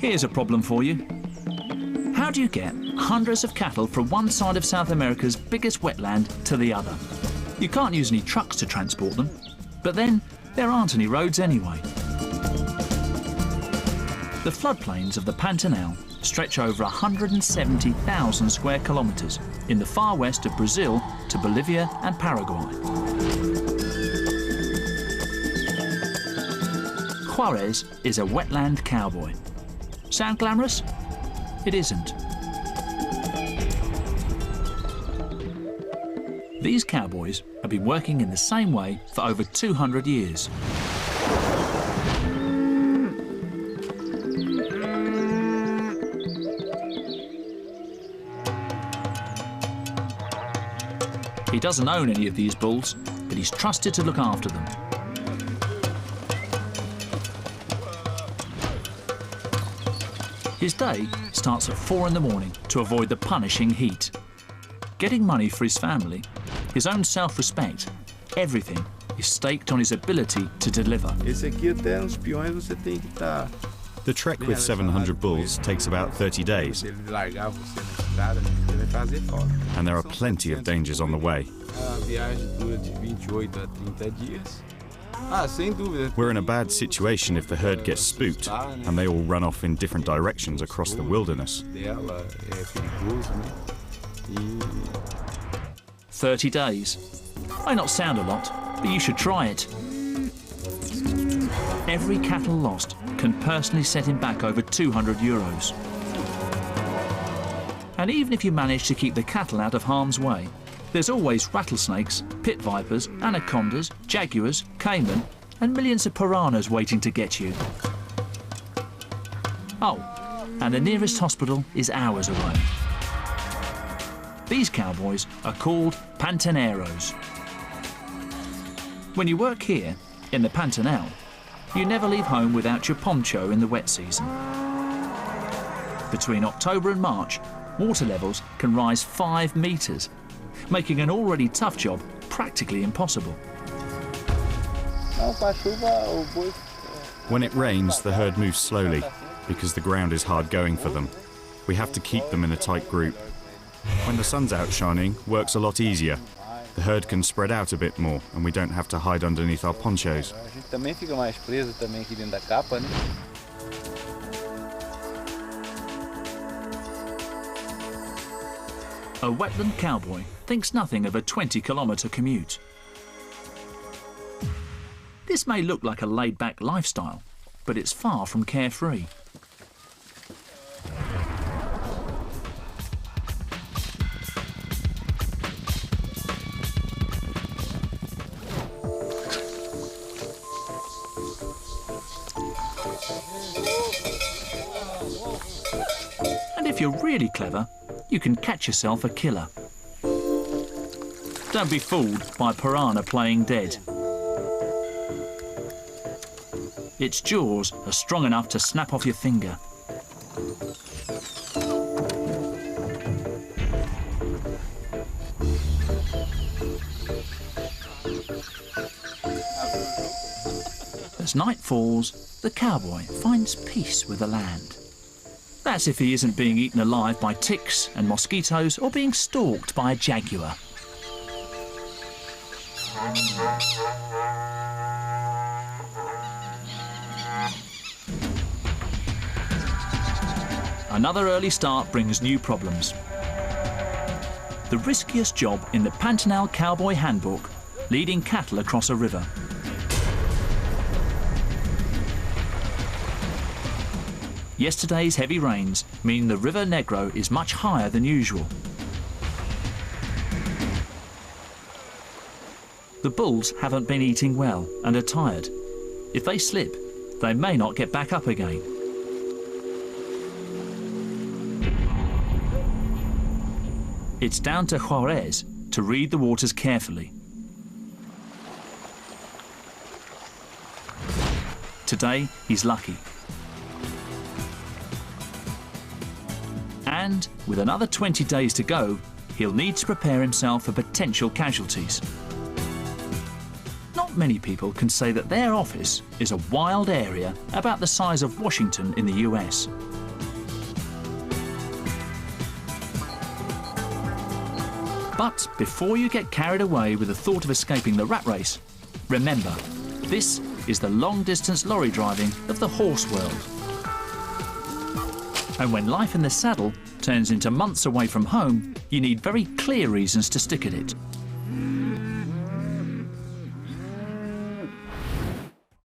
Here's a problem for you. How do you get hundreds of cattle from one side of South America's biggest wetland to the other? You can't use any trucks to transport them, but then there aren't any roads anyway. The floodplains of the Pantanal stretch over 170,000 square kilometres in the far west of Brazil to Bolivia and Paraguay. Juarez is a wetland cowboy. Sound glamorous? It isn't. These cowboys have been working in the same way for over 200 years. He doesn't own any of these bulls, but he's trusted to look after them. His day starts at 4 in the morning to avoid the punishing heat. Getting money for his family, his own self-respect, everything is staked on his ability to deliver. The trek with 700 bulls takes about 30 days. And there are plenty of dangers on the way. We're in a bad situation if the herd gets spooked and they all run off in different directions across the wilderness. 30 days. May not sound a lot, but you should try it. Every cattle lost can personally set him back over €200. And even if you manage to keep the cattle out of harm's way, there's always rattlesnakes, pit vipers, anacondas, jaguars, caiman, and millions of piranhas waiting to get you. Oh, and the nearest hospital is hours away. These cowboys are called pantaneros. When you work here, in the Pantanal, you never leave home without your poncho in the wet season. Between October and March, water levels can rise 5 metres, making an already tough job practically impossible. When it rains, the herd moves slowly because the ground is hard going for them. We have to keep them in a tight group. When the sun's out shining, work's a lot easier. The herd can spread out a bit more and we don't have to hide underneath our ponchos. A wetland cowboy thinks nothing of a 20-kilometre commute. This may look like a laid-back lifestyle, but it's far from carefree. And if you're really clever, you can catch yourself a killer. Don't be fooled by a piranha playing dead. Its jaws are strong enough to snap off your finger. As night falls, the cowboy finds peace with the land. That's if he isn't being eaten alive by ticks and mosquitoes or being stalked by a jaguar. Another early start brings new problems. The riskiest job in the Pantanal Cowboy Handbook, leading cattle across a river. Yesterday's heavy rains mean the River Negro is much higher than usual. The bulls haven't been eating well and are tired. If they slip, they may not get back up again. It's down to Juarez to read the waters carefully. Today, he's lucky. And with another 20 days to go, he'll need to prepare himself for potential casualties. Not many people can say that their office is a wild area about the size of Washington in the US. But before you get carried away with the thought of escaping the rat race, remember, this is the long-distance lorry driving of the horse world. And when life in the saddle turns into months away from home, you need very clear reasons to stick at it.